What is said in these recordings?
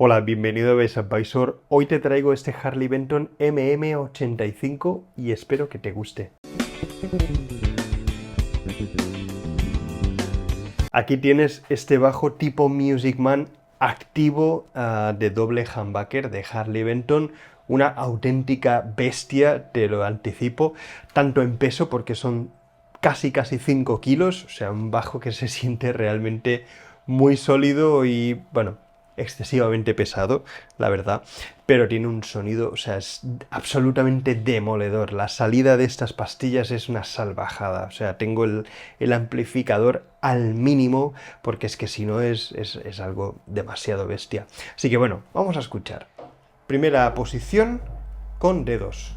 Hola, bienvenido a Base Advisor. Hoy te traigo este Harley Benton MM85 y espero que te guste. Aquí tienes este bajo tipo Music Man activo de doble humbucker de Harley Benton. Una auténtica bestia, te lo anticipo, tanto en peso porque son casi 5 kilos, o sea, un bajo que se siente realmente muy sólido y, bueno, excesivamente pesado, la verdad, pero tiene un sonido, o sea, es absolutamente demoledor. La salida de estas pastillas es una salvajada, o sea, tengo el amplificador al mínimo, porque es que si no es algo demasiado bestia. Así que bueno, vamos a escuchar. Primera posición con dedos.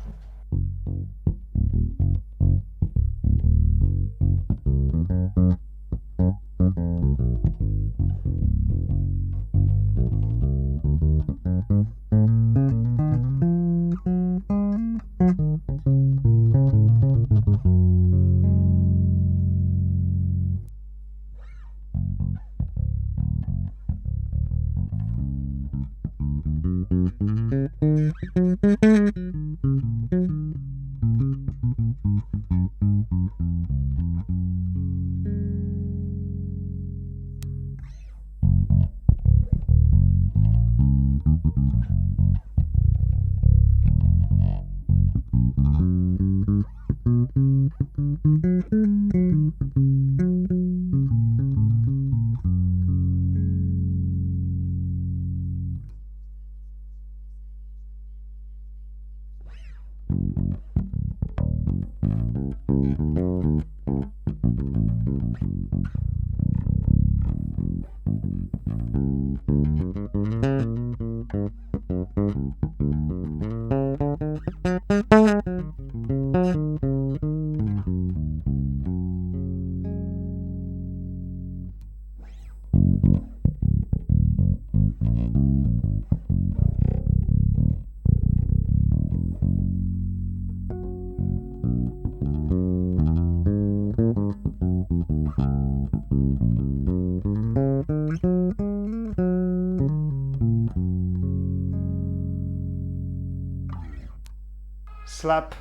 Slap.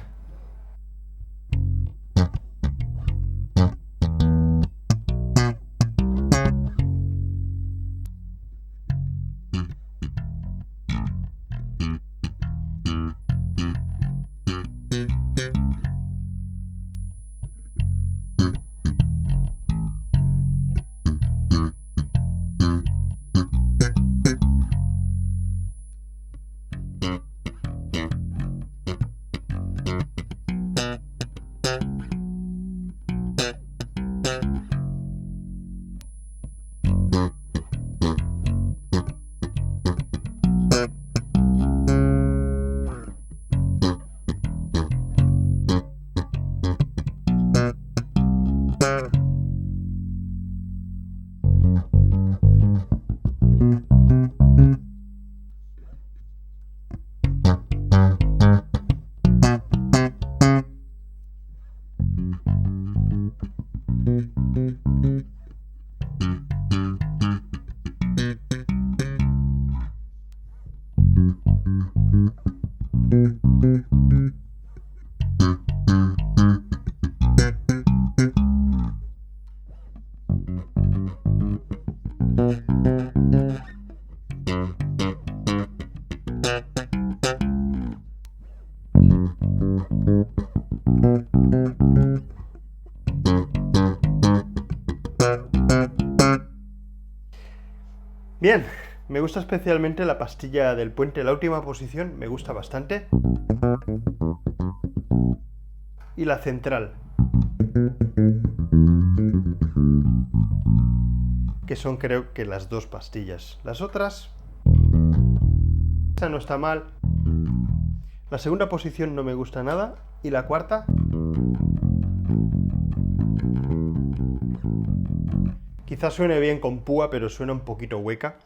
Bien, me gusta especialmente la pastilla del puente, la última posición me gusta bastante. Y la central, que son creo que las dos pastillas. Las otras, esa no está mal. La segunda posición no me gusta nada. Y la cuarta, quizás suene bien con púa, pero suena un poquito hueca.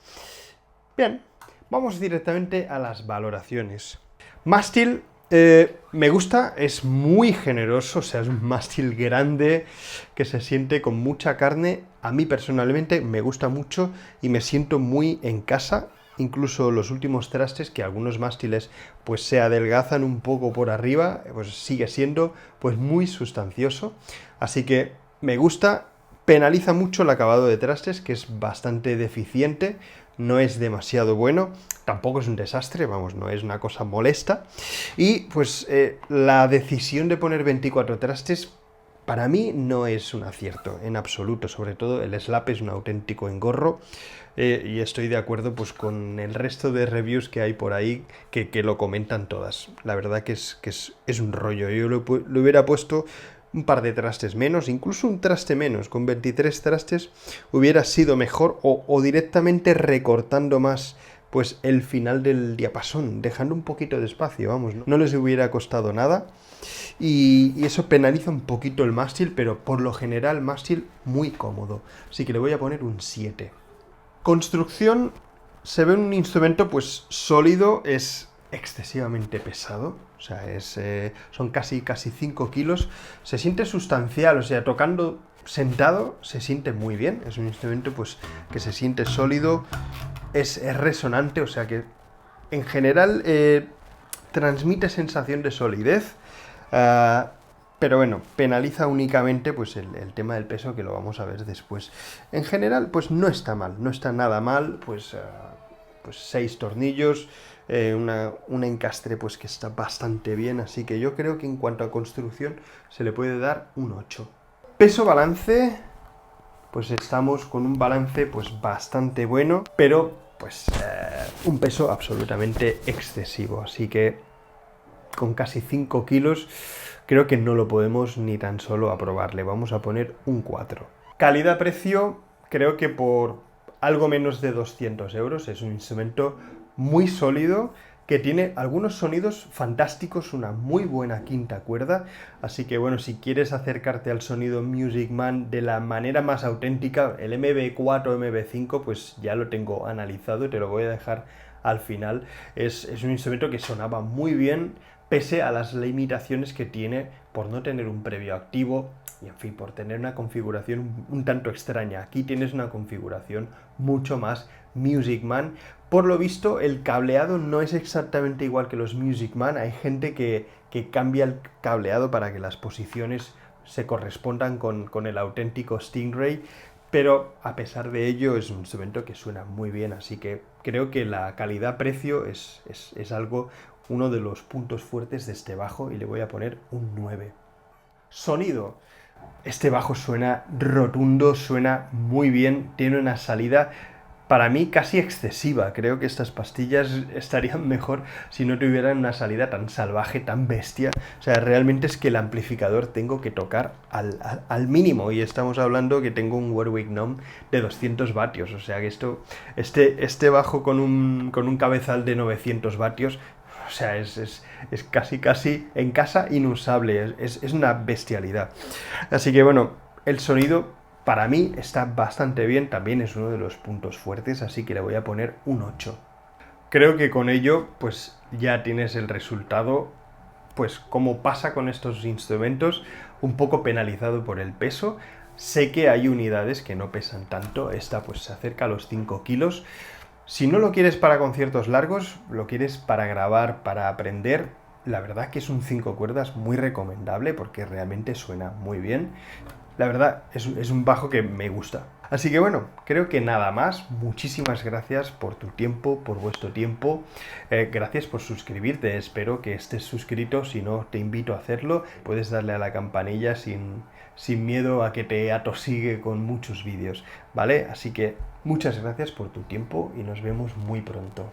Bien, vamos directamente a las valoraciones. Mástil, me gusta, es muy generoso, o sea, es un mástil grande que se siente con mucha carne. A mí personalmente me gusta mucho y me siento muy en casa incluso los últimos trastes, que algunos mástiles pues se adelgazan un poco por arriba, pues sigue siendo pues muy sustancioso. Así que me gusta. Penaliza mucho el acabado de trastes, que es bastante deficiente, no es demasiado bueno, tampoco es un desastre, vamos, no es una cosa molesta. Y pues la decisión de poner 24 trastes para mí no es un acierto en absoluto, sobre todo el slap es un auténtico engorro. Y estoy de acuerdo pues con el resto de reviews que hay por ahí que lo comentan todas. La verdad que es un rollo. Yo le hubiera puesto un par de trastes menos, incluso un traste menos. Con 23 trastes hubiera sido mejor, o directamente recortando más pues el final del diapasón, dejando un poquito de espacio, vamos, no les hubiera costado nada. Y eso penaliza un poquito el mástil, pero por lo general mástil muy cómodo. Así que le voy a poner un 7. Construcción, se ve un instrumento pues sólido, es excesivamente pesado, o sea, son casi 5 kilos, se siente sustancial, o sea, tocando sentado se siente muy bien, es un instrumento pues que se siente sólido, es resonante, o sea que en general transmite sensación de solidez. Pero bueno, penaliza únicamente pues el tema del peso, que lo vamos a ver después. En general, pues no está mal, no está nada mal, pues 6 tornillos, un encastre pues que está bastante bien, así que yo creo que en cuanto a construcción se le puede dar un 8. Peso balance, pues estamos con un balance pues bastante bueno, pero pues un peso absolutamente excesivo, así que con casi 5 kilos, creo que no lo podemos ni tan solo aprobar. Le vamos a poner un 4. Calidad-precio, creo que por algo menos de 200 euros. Es un instrumento muy sólido, que tiene algunos sonidos fantásticos, una muy buena quinta cuerda. Así que bueno, si quieres acercarte al sonido Music Man de la manera más auténtica, el MB4 o MB5, pues ya lo tengo analizado y te lo voy a dejar al final. Es un instrumento que sonaba muy bien, pese a las limitaciones que tiene por no tener un previo activo y, en fin, por tener una configuración un tanto extraña. Aquí tienes una configuración mucho más Music Man. Por lo visto, el cableado no es exactamente igual que los Music Man. Hay gente que cambia el cableado para que las posiciones se correspondan con el auténtico Stingray, pero a pesar de ello es un instrumento que suena muy bien, así que creo que la calidad-precio es algo, uno de los puntos fuertes de este bajo, y le voy a poner un 9. Sonido. Este bajo suena rotundo, suena muy bien, tiene una salida para mí casi excesiva. Creo que estas pastillas estarían mejor si no tuvieran una salida tan salvaje, tan bestia. O sea, realmente es que el amplificador tengo que tocar al mínimo, y estamos hablando que tengo un Warwick Gnome de 200 vatios. O sea que este bajo con un cabezal de 900 vatios, o sea, es casi en casa inusable, es una bestialidad. Así que bueno, el sonido para mí está bastante bien, también es uno de los puntos fuertes, así que le voy a poner un 8. Creo que con ello pues ya tienes el resultado, pues como pasa con estos instrumentos, un poco penalizado por el peso. Sé que hay unidades que no pesan tanto, esta pues se acerca a los 5 kilos. Si no lo quieres para conciertos largos, lo quieres para grabar, para aprender, la verdad que es un 5 cuerdas muy recomendable, porque realmente suena muy bien. La verdad, es un bajo que me gusta. Así que bueno, creo que nada más. Muchísimas gracias por tu tiempo, por vuestro tiempo. Gracias por suscribirte. Espero que estés suscrito. Si no, te invito a hacerlo. Puedes darle a la campanilla sin miedo a que te atosigue con muchos vídeos, ¿vale? Así que muchas gracias por tu tiempo y nos vemos muy pronto.